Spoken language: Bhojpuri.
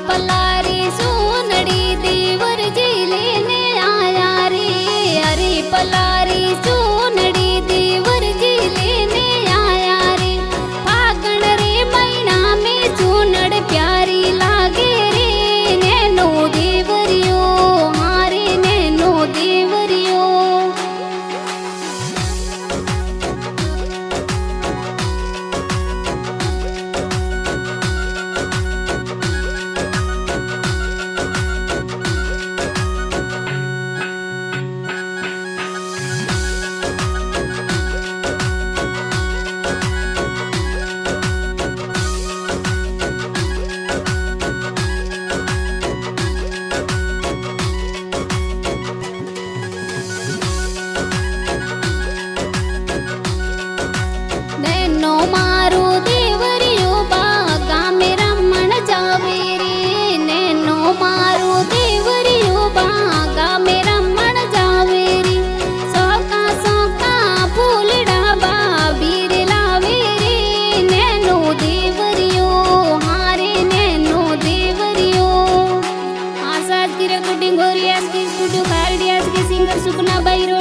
पलारी सोनड़ी देवर जी लेने आया रे। अरे पलारी सोनड़ी देवर जी लेने आया रे। फागण रे महीना में चूनड़ प्यारी लागे रे। नैनो देवरियो हारे नैनो देवरियो। नैनो मारो देवरियो बागा में रमण जावे रे। नैनो मारो देवरियो बागा में रमण जावे रे। सौका सौका फूलड़ा बाबीर लावे रे। नैनो देवरियो हारे नैनो देवरियो। आज की रिकॉर्डिंग हो रही है, आज की स्टूडियो खारडी, आज के सिंगर सुकना बैरो।